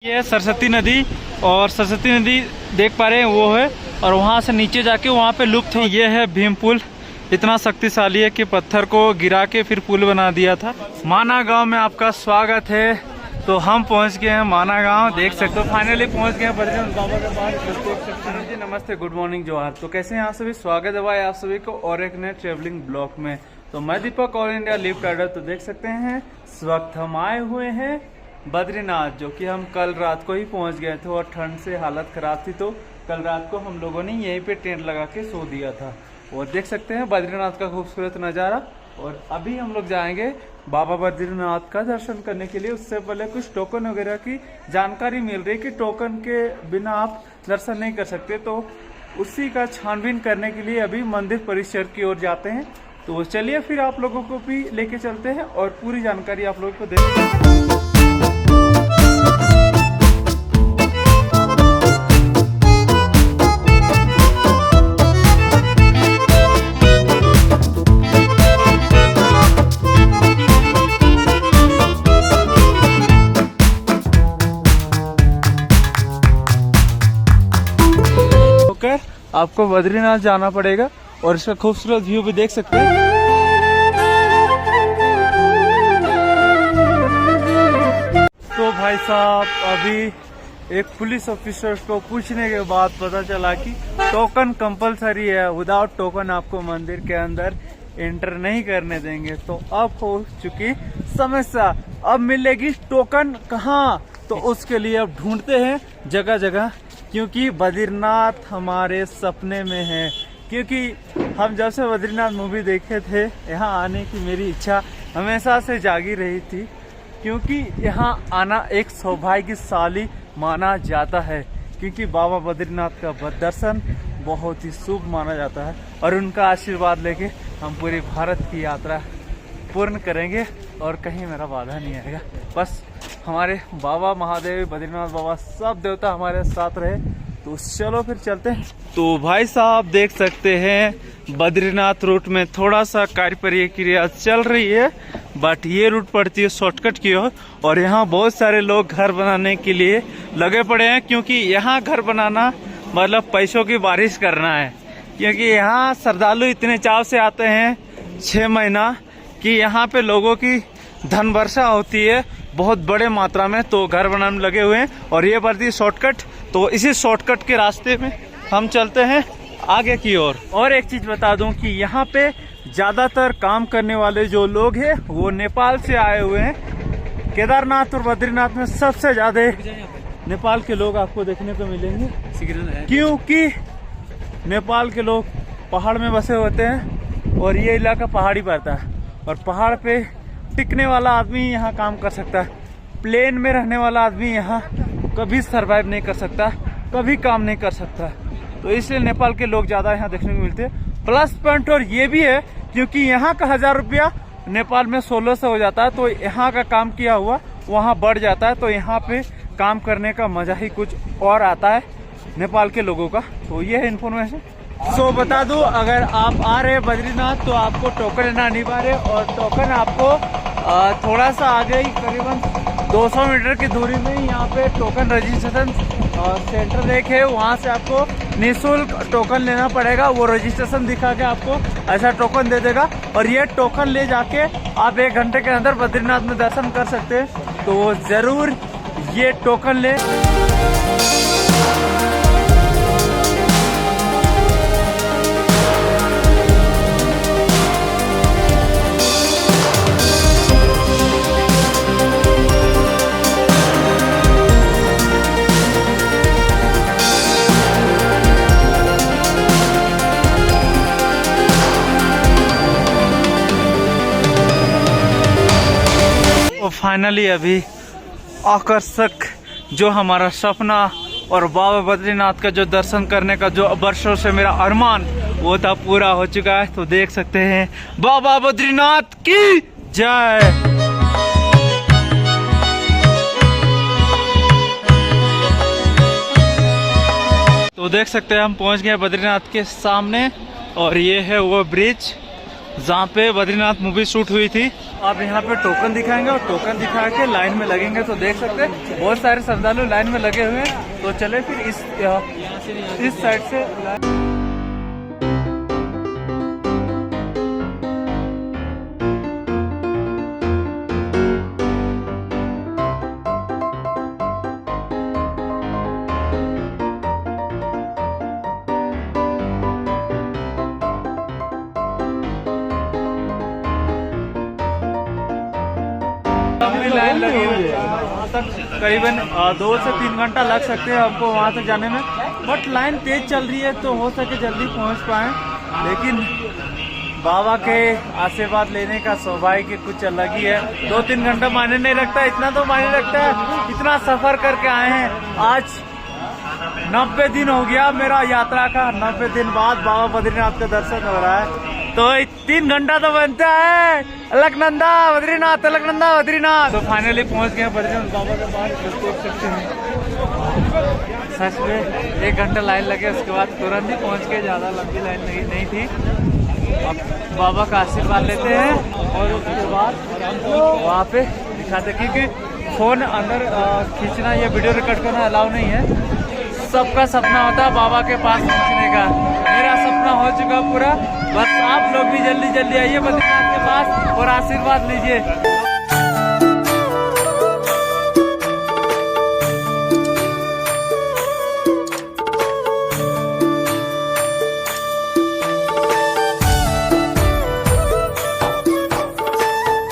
ये है सरस्वती नदी, और सरस्वती नदी देख पा रहे हैं वो है, और वहाँ से नीचे जाके वहाँ पे लुप्त है। ये है भीम पुल, इतना शक्तिशाली है कि पत्थर को गिरा के फिर पुल बना दिया था। माना गांव में आपका स्वागत है। तो हम पहुंच गए हैं माना गांव, देख सकते हो फाइनली पहुंच गए हैं बद्रीनाथ बाबा के पास, देख सकते हैं जी। नमस्ते, गुड मॉर्निंग, जोहार। तो कैसे हैं आप सभी, स्वागत है भाई आप सभी को और एक नए ट्रेवलिंग ब्लॉग में। तो मैं दीपक, ऑल इंडिया लिव राइडर। तो देख सकते हैं इस वक्त हम आए हुए हैं बद्रीनाथ, जो कि हम कल रात को ही पहुंच गए थे और ठंड से हालत खराब थी, तो कल रात को हम लोगों ने यहीं पे टेंट लगा के सो दिया था। और देख सकते हैं बद्रीनाथ का खूबसूरत नज़ारा। और अभी हम लोग जाएंगे बाबा बद्रीनाथ का दर्शन करने के लिए। उससे पहले कुछ टोकन वगैरह की जानकारी मिल रही है कि टोकन के बिना आप दर्शन नहीं कर सकते, तो उसी का छानबीन करने के लिए अभी मंदिर परिसर की ओर जाते हैं। तो चलिए फिर आप लोगों को भी लेके चलते हैं और पूरी जानकारी आप लोगों को देते हैं। आपको बद्रीनाथ जाना पड़ेगा और इसका खूबसूरत व्यू भी देख सकते हैं। तो भाई साहब, अभी एक पुलिस ऑफिसर को पूछने के बाद पता चला कि टोकन कंपलसरी है, विदाउट टोकन आपको मंदिर के अंदर एंटर नहीं करने देंगे। तो अब हो चुकी समस्या, अब मिलेगी टोकन कहाँ? तो उसके लिए अब ढूंढते हैं जगह जगह, क्योंकि बद्रीनाथ हमारे सपने में है। क्योंकि हम जब से बद्रीनाथ मूवी देखे थे, यहाँ आने की मेरी इच्छा हमेशा से जागी रही थी, क्योंकि यहाँ आना एक सौभाग्यशाली माना जाता है। क्योंकि बाबा बद्रीनाथ का दर्शन बहुत ही शुभ माना जाता है, और उनका आशीर्वाद लेके हम पूरी भारत की यात्रा पूर्ण करेंगे और कहीं मेरा बाधा नहीं आएगा। बस हमारे बाबा महादेव, बद्रीनाथ बाबा, सब देवता हमारे साथ रहे। तो चलो फिर चलते हैं। तो भाई साहब देख सकते हैं बद्रीनाथ रूट में थोड़ा सा कार्य प्रक्रिया चल रही है, बट ये रूट पड़ती है शॉर्टकट की ओर। और यहाँ बहुत सारे लोग घर बनाने के लिए लगे पड़े हैं, क्योंकि यहाँ घर बनाना मतलब पैसों की बारिश करना है। क्योंकि यहाँ श्रद्धालु इतने चाव से आते हैं 6 महीना कि यहाँ पे लोगों की धन वर्षा होती है बहुत बड़े मात्रा में। तो घर बनाने में लगे हुए हैं, और ये पड़ती शॉर्टकट। तो इसी शॉर्टकट के रास्ते में हम चलते हैं आगे की ओर। और एक चीज बता दूं कि यहाँ पे ज्यादातर काम करने वाले जो लोग हैं वो नेपाल से आए हुए हैं। केदारनाथ और बद्रीनाथ में सबसे ज्यादा नेपाल के लोग आपको देखने को मिलेंगे, क्योंकि नेपाल के लोग पहाड़ में बसे होते हैं और ये इलाका पहाड़ी पड़ता है, और पहाड़ पे टिकने वाला आदमी यहाँ काम कर सकता है। प्लेन में रहने वाला आदमी यहाँ कभी सरवाइव नहीं कर सकता, कभी काम नहीं कर सकता। तो इसलिए नेपाल के लोग ज्यादा यहाँ देखने को मिलते हैं। प्लस पॉइंट और ये भी है, क्योंकि यहाँ का 1000 रुपया नेपाल में 1600 हो जाता है, तो यहाँ का काम किया हुआ वहाँ बढ़ जाता है। तो यहाँ पे काम करने का मजा ही कुछ और आता है नेपाल के लोगों का। तो ये है इन्फॉर्मेशन। सो बता दूं, अगर आप आ रहे हैं बद्रीनाथ तो आपको टोकन लेना अनिवार्य है। और टोकन आपको थोड़ा सा आगे ही करीबन 200 मीटर की दूरी में ही यहाँ पे टोकन रजिस्ट्रेशन सेंटर एक है, वहाँ से आपको निःशुल्क टोकन लेना पड़ेगा। वो रजिस्ट्रेशन दिखा के आपको ऐसा टोकन दे देगा, और ये टोकन ले जाके आप 1 घंटे के अंदर बद्रीनाथ में दर्शन कर सकते हैं। तो जरूर ये टोकन ले। फाइनली अभी आकर्षक जो हमारा सपना और बाबा बद्रीनाथ का जो दर्शन करने का जो वर्षों से मेरा अरमान वो था, पूरा हो चुका है। तो देख सकते हैं बाबा बद्रीनाथ की जय। तो देख सकते हैं हम पहुंच गए बद्रीनाथ के सामने, और ये है वो ब्रिज जहाँ पे बद्रीनाथ मूवी शूट हुई थी। आप यहाँ पे टोकन दिखाएंगे और टोकन दिखा के लाइन में लगेंगे तो देख सकते हैं बहुत सारे श्रद्धालु लाइन में लगे हुए हैं। तो चले फिर इस साइड से लाइन लगी हुई है। वहाँ तक करीबन 2 से 3 घंटा लग सकते हैं हमको वहाँ तक जाने में, बट लाइन तेज चल रही है तो हो सके जल्दी पहुँच पाए। लेकिन बाबा के आशीर्वाद लेने का सौभाग्य कुछ अलग ही है। 2-3 घंटा मायने नहीं रखता, इतना तो मायने रखता है। इतना सफर करके आए हैं, आज 90 दिन हो गया मेरा यात्रा का। 90 दिन बाद बाबा बद्रीनाथ का दर्शन हो रहा है, तो 3 घंटा तो बनता है। अलकनंदा बद्रीनाथ, अलकनंदा बद्रीनाथ। तो फाइनली पहुंच गए बद्रीनाथ बाबा के पास। देख सकते हैं सच में 1 घंटा लाइन लगे, उसके बाद तुरंत ही पहुंच गए। ज्यादा लंबी लाइन नहीं थी। अब बाबा का आशीर्वाद लेते हैं और उसके बाद वहाँ पे दिखाते, क्योंकि फोन अंदर खींचना या वीडियो रिकॉर्ड करना अलाउ नहीं है। सबका सपना होता है बाबा के पास पहुंचने का। मेरा सपना हो चुका पूरा। बस आप लोग भी जल्दी जल्दी आइए बद्रीनाथ के पास और आशीर्वाद लीजिए।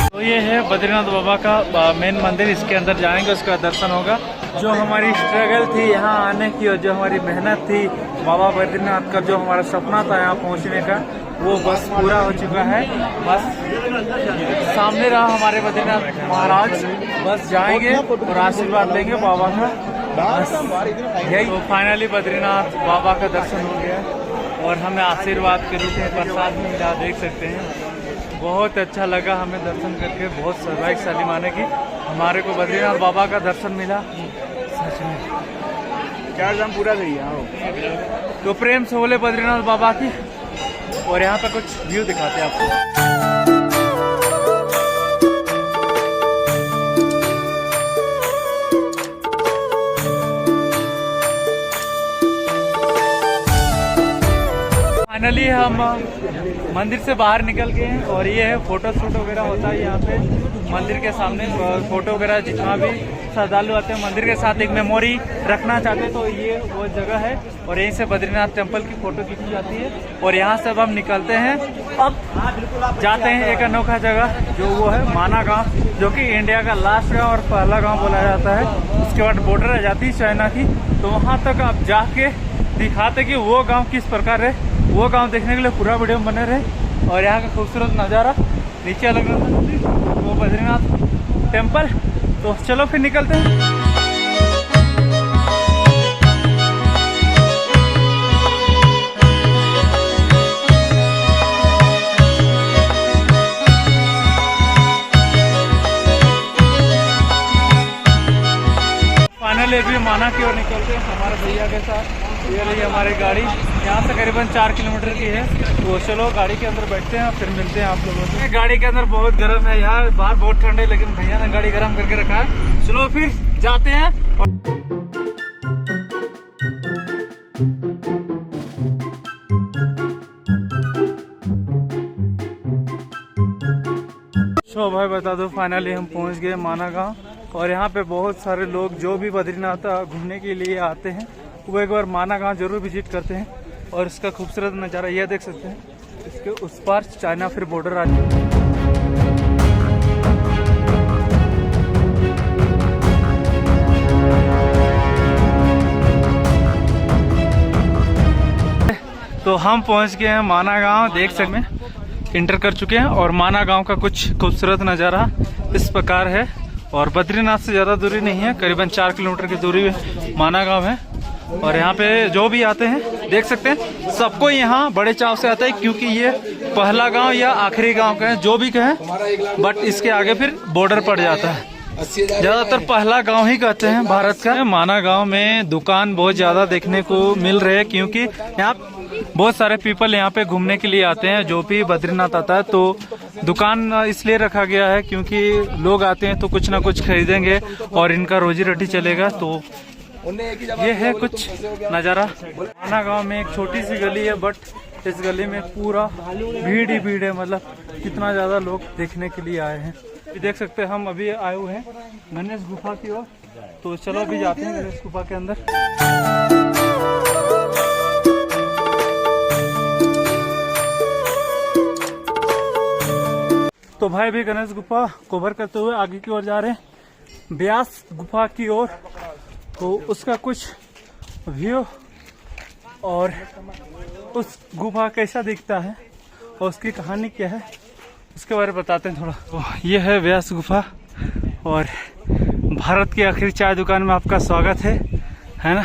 तो ये है बद्रीनाथ बाबा का मेन मंदिर। इसके अंदर जाएंगे, उसका दर्शन होगा। जो हमारी स्ट्रगल थी यहाँ आने की और जो हमारी मेहनत थी बाबा बद्रीनाथ का, जो हमारा सपना था यहाँ पहुँचने का, वो बस पूरा हो चुका है। बस सामने रहा हमारे बद्रीनाथ महाराज। बस जाएंगे और आशीर्वाद लेंगे बाबा का। बस यही। तो फाइनली बद्रीनाथ बाबा का दर्शन हो गया और हमें आशीर्वाद के रूप में प्रसाद भी मिला। देख सकते हैं बहुत अच्छा लगा हमें दर्शन करके। बहुत सौभाग्यशाली माने कि हमारे को बद्रीनाथ बाबा का दर्शन मिला। सच में 4 धाम पूरा गई है। तो प्रेम से बोले बद्रीनाथ बाबा की। और यहाँ पे कुछ व्यू दिखाते हैं आपको। फाइनली हम मंदिर से बाहर निकल गए हैं और ये है फोटो शूट वगैरह होता है यहाँ पे मंदिर के सामने। फोटो वगैरह जितना भी श्रद्धालु आते हैं मंदिर के साथ एक मेमोरी रखना चाहते हैं तो ये वो जगह है। और यहीं से बद्रीनाथ टेम्पल की फोटो खींची जाती है। और यहाँ से अब हम निकलते हैं, अब जाते हैं एक अनोखा जगह जो वो है माना गाँव, जो कि इंडिया का लास्ट गाँव और पहला गाँव बोला जाता है। उसके बाद बॉर्डर आ जाती है चाइना की। तो वहाँ तक अब जाके दिखाते कि वो गाँव किस प्रकार है। वो गांव देखने के लिए पूरा वीडियो में बने रहे। और यहाँ का खूबसूरत नज़ारा नीचे अलग वो बद्रीनाथ टेम्पल। तो चलो फिर निकलते हैं। फाइनली अभी माना की ओर निकलते हैं हमारे भैया के साथ। ये रही हमारी गाड़ी, यहाँ से करीबन 4 किलोमीटर की है। तो चलो गाड़ी के अंदर बैठते हैं फिर मिलते हैं आप लोगों से। गाड़ी के अंदर बहुत गर्म है यार, बाहर बहुत ठंड है, लेकिन भैया ने गाड़ी गर्म करके रखा है। चलो फिर जाते हैं। तो भाई बता दो फाइनली हम पहुँच गए माना गाँव। और यहाँ पे बहुत सारे लोग जो भी बद्रीनाथ घूमने के लिए आते हैं वो एक बार माना गाँव जरूर विजिट करते हैं। और इसका खूबसूरत नज़ारा यह देख सकते हैं। इसके उस पार चाइना फिर बॉर्डर आ जाए। तो हम पहुंच गए हैं माना गाँव। देख सकते हैं इंटर कर चुके हैं। और माना गाँव का कुछ खूबसूरत नज़ारा इस प्रकार है। और बद्रीनाथ से ज़्यादा दूरी नहीं है, करीबन 4 किलोमीटर की दूरी में माना गाँव है। और यहाँ पे जो भी आते हैं देख सकते हैं सबको यहाँ बड़े चाव से आता है, क्योंकि ये पहला गांव या आखिरी गांव कहें जो भी कहें, बट इसके आगे फिर बॉर्डर पड़ जाता है। ज्यादातर पहला गांव ही कहते हैं भारत का। माना गांव में दुकान बहुत ज्यादा देखने को मिल रहे हैं, क्योंकि यहाँ बहुत सारे पीपल यहाँ पे घूमने के लिए आते हैं जो भी बद्रीनाथ आता है। तो दुकान इसलिए रखा गया है क्योंकि लोग आते हैं तो कुछ ना कुछ खरीदेंगे और इनका रोजी रोटी चलेगा। तो ये है कुछ नज़ारा। माना गांव में एक छोटी सी गली है, बट इस गली में पूरा भीड़ ही भीड़ है। मतलब कितना ज़्यादा लोग देखने के लिए आए हैं। देख सकते हैं हम अभी आए हुए हैं गणेश गुफा की ओर। तो चलो अभी जाते हैं गणेश गुफा के अंदर। तो भाई भी गणेश गुफा कवर करते हुए आगे की ओर जा रहे हैं ब्यास गुफा की ओर। तो उसका कुछ व्यू और उस गुफा कैसा दिखता है और उसकी कहानी क्या है उसके बारे में बताते हैं थोड़ा। तो ये है व्यास गुफा और भारत की आखिरी चाय दुकान में आपका स्वागत है ना।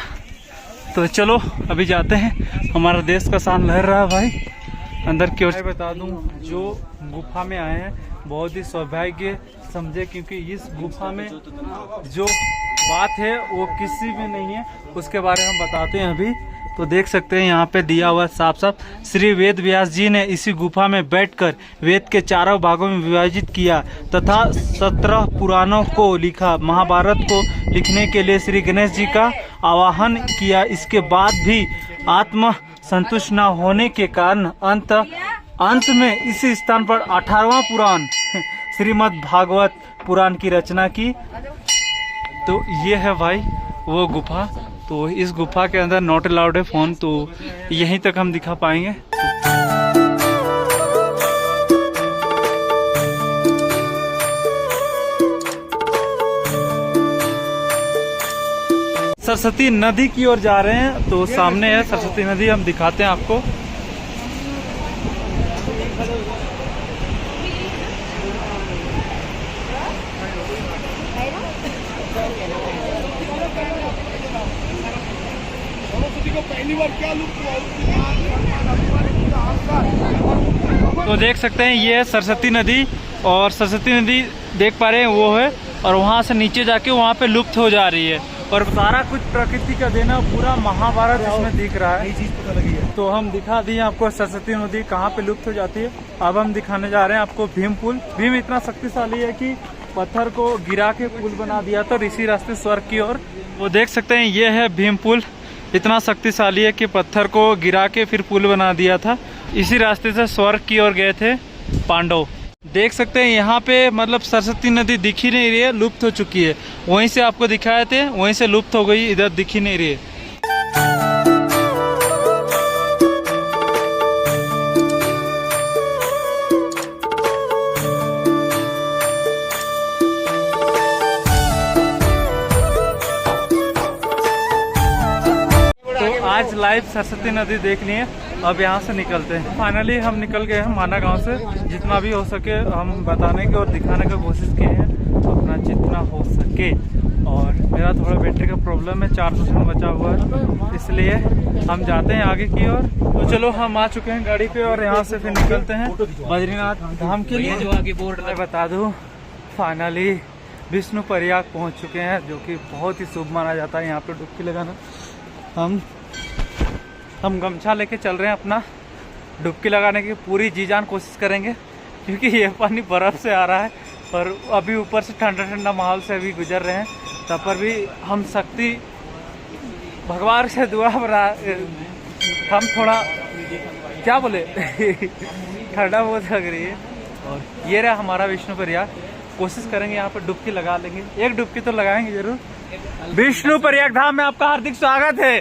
तो चलो अभी जाते हैं। हमारा देश का शान लहर रहा है भाई अंदर की ओर। बता दूं जो गुफा में आए हैं बहुत ही सौभाग्य समझे, क्योंकि इस गुफा में जो बात है वो किसी में नहीं है, उसके बारे में हम बताते हैं अभी। तो देख सकते हैं यहाँ पे दिया हुआ साफ साफ, श्री वेद व्यास जी ने इसी गुफा में बैठकर वेद के चारों भागों में विभाजित किया तथा 17 पुराणों को लिखा। महाभारत को लिखने के लिए श्री गणेश जी का आवाहन किया। इसके बाद भी आत्म संतुष्ट न होने के कारण अंत में इसी स्थान पर 18वां पुराण श्रीमद् भागवत पुराण की रचना की। तो ये है भाई वो गुफा। तो इस गुफा के अंदर नॉट अलाउड है फोन, तो यहीं तक हम दिखा पाएंगे। सरस्वती नदी की ओर जा रहे हैं। तो सामने है सरस्वती नदी, हम दिखाते हैं आपको। पहली बार क्या तो देख सकते हैं ये है सरस्वती नदी, और सरस्वती नदी देख पा रहे हैं वो है, और वहाँ से नीचे जाके वहाँ पे लुप्त हो जा रही है। और सारा कुछ प्रकृति का देना, पूरा महाभारत इसमें दिख रहा है। चीज पता लगी है तो हम दिखा दिए आपको सरस्वती नदी कहाँ पे लुप्त हो जाती है। अब हम दिखाने जा रहे हैं आपको भीम पुल। भीम इतना शक्तिशाली है कि पत्थर को गिरा के पुल बना दिया था इसी रास्ते स्वर्ग की ओर। वो देख सकते हैं ये है भीम पुल। इतना शक्तिशाली है कि पत्थर को गिरा के फिर पुल बना दिया था। इसी रास्ते से स्वर्ग की ओर गए थे पांडव। देख सकते हैं यहाँ पे मतलब सरस्वती नदी दिख ही नहीं रही है, लुप्त हो चुकी है। वहीं से आपको दिखाए थे, वहीं से लुप्त हो गई, इधर दिख ही नहीं रही है। आज लाइव सरस्वती नदी देख लिए, अब यहाँ से निकलते हैं। फाइनली हम निकल गए हैं माना गांव से। जितना भी हो सके हम बताने की और दिखाने की कोशिश किए हैं अपना जितना हो सके। और मेरा थोड़ा बैटरी का प्रॉब्लम है, 4% बचा हुआ है, इसलिए हम जाते हैं आगे की ओर। तो चलो हम आ चुके हैं गाड़ी पे और यहाँ से फिर निकलते हैं बद्रीनाथ धाम के लिए। जो आगे बोर्ड बता दूँ, फाइनली विष्णु प्रयाग पहुँच चुके हैं, जो कि बहुत ही शुभ माना जाता है यहाँ पे डुबकी लगाना। हम गमछा लेके चल रहे हैं, अपना डुबकी लगाने की पूरी जी जान कोशिश करेंगे, क्योंकि ये पानी बर्फ़ से आ रहा है और अभी ऊपर से ठंडा ठंडा माहौल से अभी गुजर रहे हैं। तब पर भी हम शक्ति भगवान से दुआ बना, हम थोड़ा क्या बोले ठंडा बहुत लग रही है। और ये रहा हमारा विष्णु प्रयाग। कोशिश करेंगे यहाँ पर डुबकी लगा लेंगे, एक डुबकी तो लगाएंगे जरूर। विष्णु प्रयाग धाम में आपका हार्दिक स्वागत है।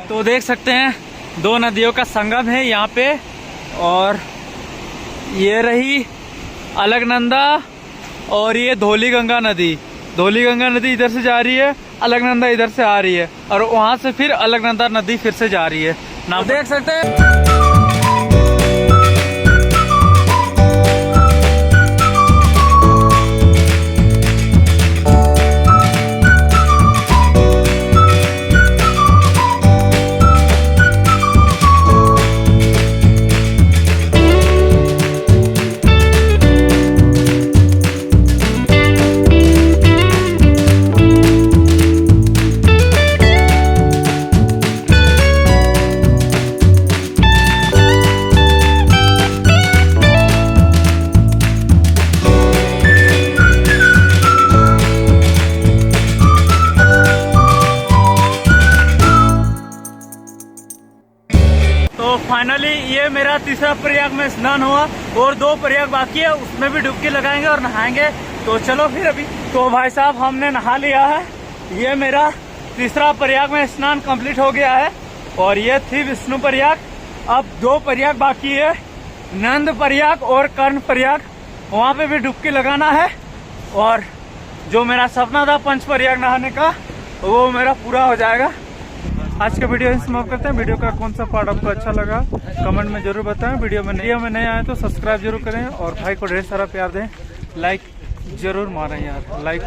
तो देख सकते हैं दो नदियों का संगम है यहाँ पे, और ये रही अलकनंदा और ये धौली गंगा नदी। धौली गंगा नदी इधर से जा रही है, अलकनंदा इधर से आ रही है, और वहाँ से फिर अलकनंदा नदी फिर से जा रही है। नाम देख सकते हैं। फाइनली ये मेरा तीसरा प्रयाग में स्नान हुआ और 2 प्रयाग बाकी है, उसमें भी डुबकी लगाएंगे और नहाएंगे। तो चलो फिर अभी। तो भाई साहब हमने नहा लिया है, ये मेरा तीसरा प्रयाग में स्नान कंप्लीट हो गया है और ये थी विष्णु प्रयाग। अब 2 प्रयाग बाकी है, नंद प्रयाग और कर्ण प्रयाग, वहाँ पे भी डुबकी लगाना है। और जो मेरा सपना था 5 प्रयाग नहाने का वो मेरा पूरा हो जाएगा। आज का वीडियो समाप्त करते हैं। वीडियो का कौन सा पार्ट आपको अच्छा लगा कमेंट में जरूर बताएं। वीडियो में नए आए तो सब्सक्राइब जरूर करें और भाई को ढेर सारा प्यार दें। लाइक जरूर मारें यार, लाइक